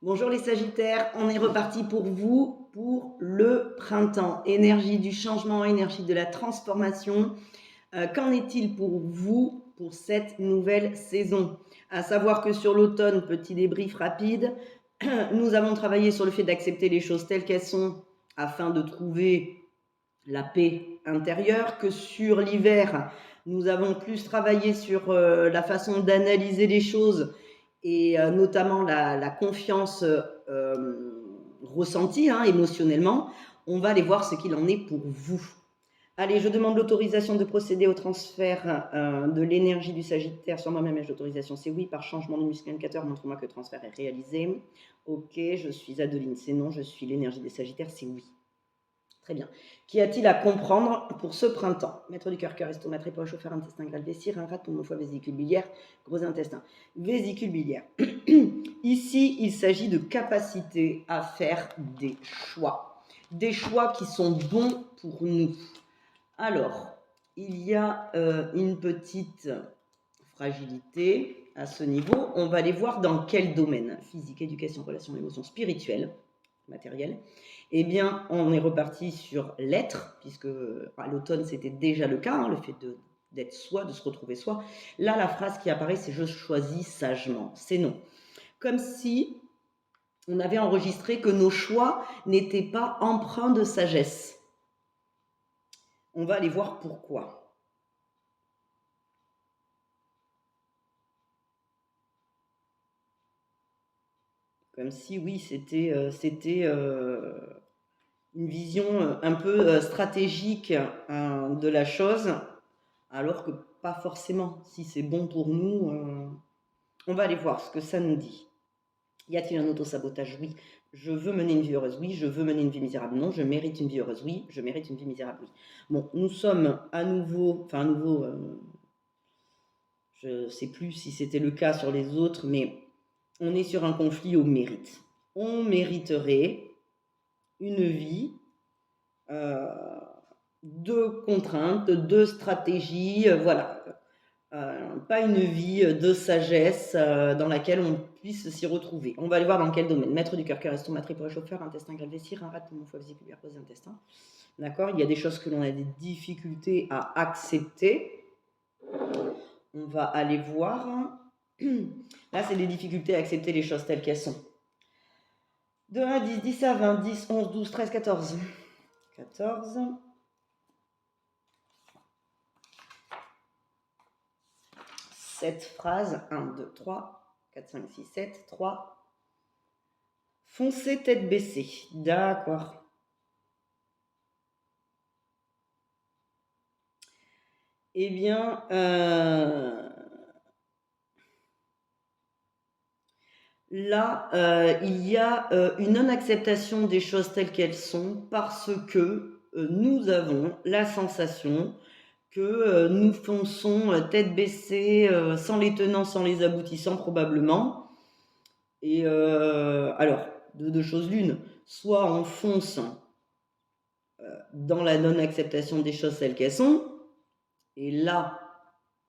Bonjour les Sagittaires, on est reparti pour vous pour le printemps. Énergie du changement, énergie de la transformation. Qu'en est-il pour vous pour cette nouvelle saison? À savoir que sur l'automne, petit débrief rapide, nous avons travaillé sur le fait d'accepter les choses telles qu'elles sont afin de trouver la paix intérieure, que sur l'hiver, nous avons plus travaillé sur la façon d'analyser les choses et notamment la confiance ressentie émotionnellement. On va aller voir ce qu'il en est pour vous. Allez, je demande l'autorisation de procéder au transfert de l'énergie du Sagittaire sur moi-même. L'autorisation, c'est oui. Par changement de muscle indicateur, montre-moi que le transfert est réalisé. Ok, je suis Adeline, c'est non. Je suis l'énergie des Sagittaires, c'est oui. Très bien. Qu'y a-t-il à comprendre pour ce printemps? Maître du cœur, cœur, estomac, trépas, chauffeur, intestin grêle, vessie, rein, rate, poumon, foie, vésicule biliaire, gros intestin. Vésicule biliaire. Ici, il s'agit de capacité à faire des choix. Des choix qui sont bons pour nous. Alors, il y a une petite fragilité à ce niveau. On va aller voir dans quel domaine. Physique, éducation, relations, émotions, spirituelles, matériel. Eh bien, on est reparti sur l'être, puisque à l'automne, c'était déjà le cas, le fait d'être soi, de se retrouver soi. Là, la phrase qui apparaît, c'est « je choisis sagement ». C'est non. Comme si on avait enregistré que nos choix n'étaient pas empreints de sagesse. On va aller voir pourquoi. Comme si, oui, c'était une vision un peu stratégique de la chose, alors que pas forcément. Si c'est bon pour nous, on va aller voir ce que ça nous dit. Y a-t-il un autosabotage? Oui. Je veux mener une vie heureuse? Oui. Je veux mener une vie misérable? Non. Je mérite une vie heureuse? Oui. Je mérite une vie misérable? Oui. Bon, nous sommes à nouveau, je ne sais plus si c'était le cas sur les autres, mais on est sur un conflit au mérite. On mériterait une vie de contraintes, de stratégies, voilà. Pas une vie de sagesse dans laquelle on puisse s'y retrouver. On va aller voir dans quel domaine. Maître du cœur, cœur, estomac, trépas, chauffeur, intestin grêle, vessie, rein, rate, poumon, foie, vésicule, gros intestin. D'accord? Il y a des choses que l'on a des difficultés à accepter. On va aller voir. Là, c'est des difficultés à accepter les choses telles qu'elles sont. De 1 à 10, 10 à 20, 10, 11, 12, 13, 14. 14. 7 phrases. 1, 2, 3, 4, 5, 6, 7, 3. Foncez tête baissée. D'accord. Eh bien, là, il y a une non-acceptation des choses telles qu'elles sont parce que nous avons la sensation que nous fonçons tête baissée, sans les tenants, sans les aboutissants probablement. Et alors, de deux choses l'une, soit on fonce dans la non-acceptation des choses telles qu'elles sont, et là,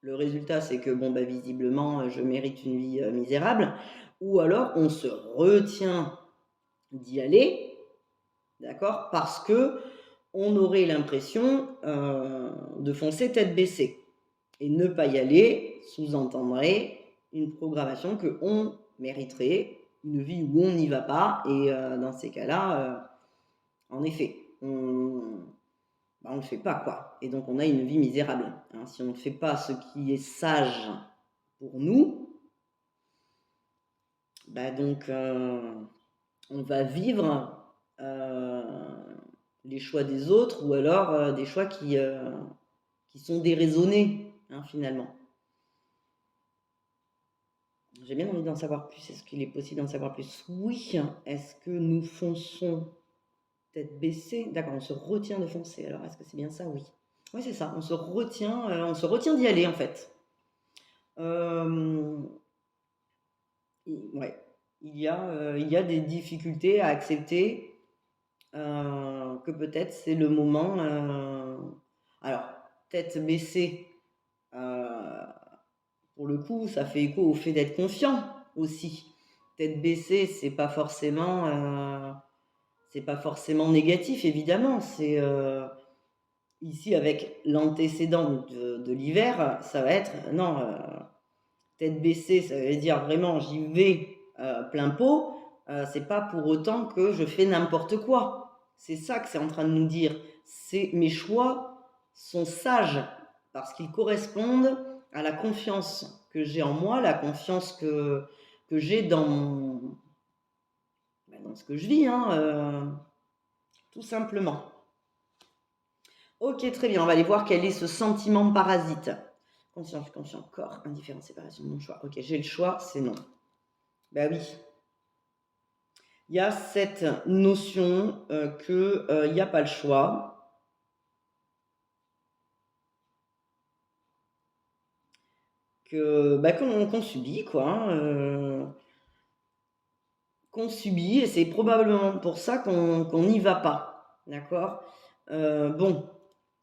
le résultat, c'est que, bon, bah, visiblement, je mérite une vie misérable, ou alors on se retient d'y aller, d'accord, parce que on aurait l'impression de foncer tête baissée. Et ne pas y aller sous-entendrait une programmation qu'on mériterait, une vie où on n'y va pas, et dans ces cas-là, en effet, on ne le fait pas, quoi. Et donc on a une vie misérable. Hein. Si on ne fait pas ce qui est sage pour nous, bah donc on va vivre les choix des autres ou alors des choix qui sont déraisonnés, hein, finalement. J'ai bien envie d'en savoir plus. Est-ce qu'il est possible d'en savoir plus? Oui. Est-ce que nous fonçons tête baissée? D'accord, on se retient de foncer. Alors, est-ce que c'est bien ça? Oui. Oui, c'est ça. On se retient d'y aller, en fait. Ouais. Il y a des difficultés à accepter que peut-être c'est le moment. Alors, tête baissée, pour le coup, ça fait écho au fait d'être confiant aussi. tête baissée, c'est pas forcément négatif, évidemment. C'est ici avec l'antécédent de l'hiver, ça va être non, tête baissée, ça veut dire vraiment j'y vais plein pot. C'est pas pour autant que je fais n'importe quoi. C'est ça que c'est en train de nous dire. C'est mes choix sont sages parce qu'ils correspondent à la confiance que j'ai en moi, la confiance que j'ai dans ce que je vis, hein, tout simplement. Ok, très bien, on va aller voir quel est ce sentiment parasite. Conscient, corps, indifférence, séparation de mon choix. Ok, j'ai le choix, c'est non. Ben oui. Il y a cette notion qu'il n'y a pas le choix. Qu'on subit, quoi. Qu'on subit, et c'est probablement pour ça qu'on n'y va pas. D'accord bon,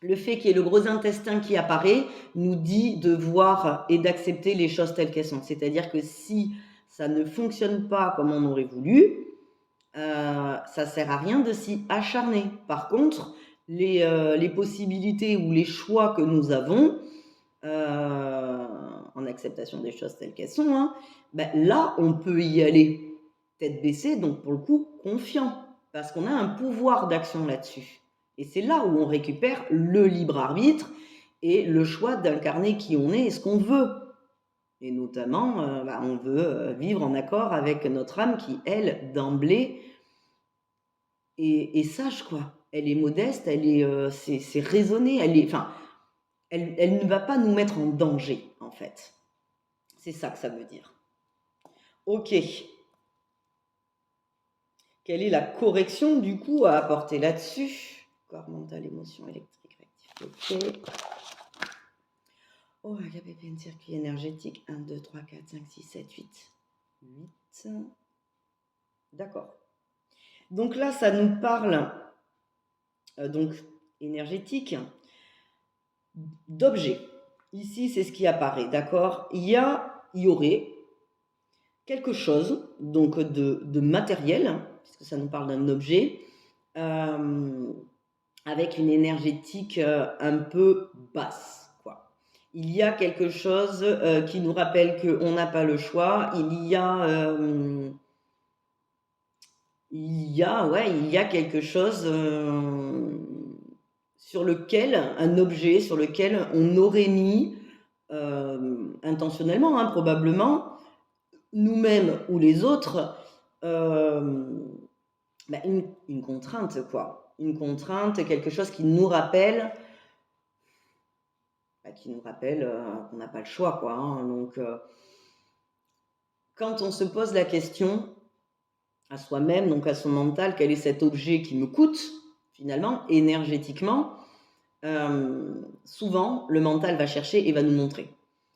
le fait qu'il y ait le gros intestin qui apparaît nous dit de voir et d'accepter les choses telles qu'elles sont. C'est-à-dire que si ça ne fonctionne pas comme on aurait voulu, ça ne sert à rien de s'y acharner. Par contre, les possibilités ou les choix que nous avons, en acceptation des choses telles qu'elles sont, hein, là, on peut y aller tête baissée, donc pour le coup, confiant, parce qu'on a un pouvoir d'action là-dessus. Et c'est là où on récupère le libre arbitre et le choix d'incarner qui on est et ce qu'on veut. Et notamment, on veut vivre en accord avec notre âme qui, elle, d'emblée, est sage, quoi. Elle est modeste, c'est raisonné, elle ne va pas nous mettre en danger, en fait. C'est ça que ça veut dire. Ok. Quelle est la correction, du coup, à apporter là-dessus? Corps mental, émotion, électrique, réactif. Ok. Oh, KPPN, circuit énergétique. 1, 2, 3, 4, 5, 6, 7, 8. 8. D'accord. Donc là, ça nous parle, donc, énergétique, d'objets. Ici, c'est ce qui apparaît, d'accord? Il y aurait quelque chose, donc de matériel, puisque ça nous parle d'un objet, avec une énergétique un peu basse, quoi. Il y a quelque chose qui nous rappelle qu'on n'a pas le choix. Il y a quelque chose sur lequel, un objet sur lequel on aurait mis, intentionnellement, hein, probablement, nous-mêmes ou les autres, une contrainte, quoi. Une contrainte, quelque chose qui nous rappelle qu'on n'a pas le choix, quoi. Hein. Donc, quand on se pose la question à soi-même, donc à son mental, quel est cet objet qui me coûte, finalement, énergétiquement, souvent, le mental va chercher et va nous montrer.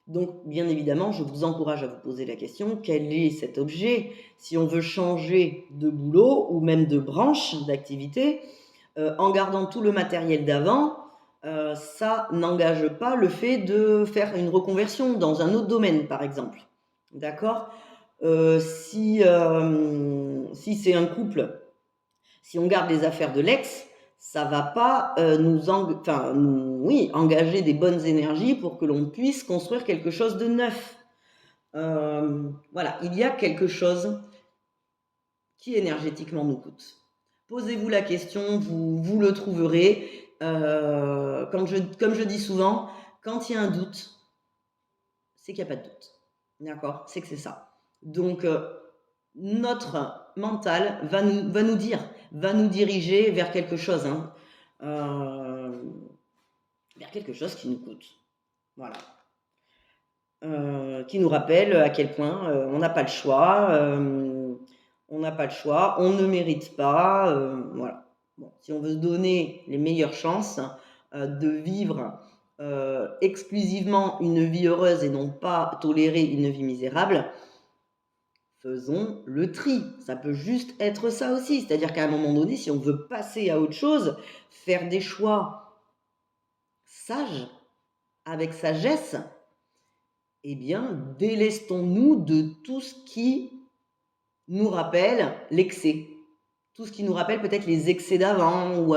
Donc, bien évidemment, je vous encourage à vous poser la question, quel est cet objet? Si on veut changer de boulot ou même de branche d'activité, en gardant tout le matériel d'avant, ça n'engage pas le fait de faire une reconversion dans un autre domaine, par exemple. D'accord si c'est un couple, si on garde les affaires de l'ex, ça va pas engager des bonnes énergies pour que l'on puisse construire quelque chose de neuf. Voilà, il y a quelque chose qui énergétiquement nous coûte. Posez-vous la question, vous le trouverez. Comme je dis souvent, quand il y a un doute, c'est qu'il n'y a pas de doute. D'accord? C'est que c'est ça. Donc, notre mental va nous dire, va nous diriger vers quelque chose, hein, vers quelque chose qui nous coûte. Voilà. Qui nous rappelle à quel point on n'a pas le choix, on n'a pas le choix, on ne mérite pas, voilà. Bon, si on veut se donner les meilleures chances de vivre exclusivement une vie heureuse et non pas tolérer une vie misérable, faisons le tri. Ça peut juste être ça aussi. C'est-à-dire qu'à un moment donné, si on veut passer à autre chose, faire des choix sages, avec sagesse, eh bien, délestons-nous de tout ce qui nous rappelle l'excès. Tout ce qui nous rappelle peut-être les excès d'avant ou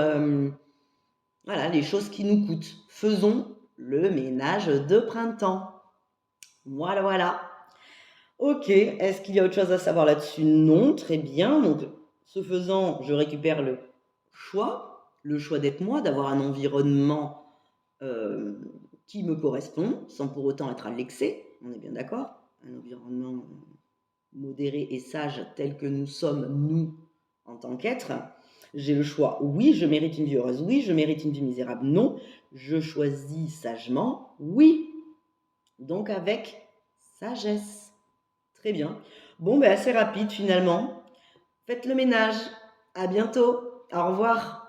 voilà, les choses qui nous coûtent. Faisons le ménage de printemps. Voilà, voilà. Ok, est-ce qu'il y a autre chose à savoir là-dessus? Non, très bien. Donc, ce faisant, je récupère le choix d'être moi, d'avoir un environnement qui me correspond, sans pour autant être à l'excès, on est bien d'accord? Un environnement modéré et sage tel que nous sommes, nous, en tant qu'êtres. J'ai le choix, oui, je mérite une vie heureuse, oui, je mérite une vie misérable, non. Je choisis sagement, oui. Donc avec sagesse. Très bien. Bon, ben assez rapide finalement. Faites le ménage. À bientôt. Au revoir.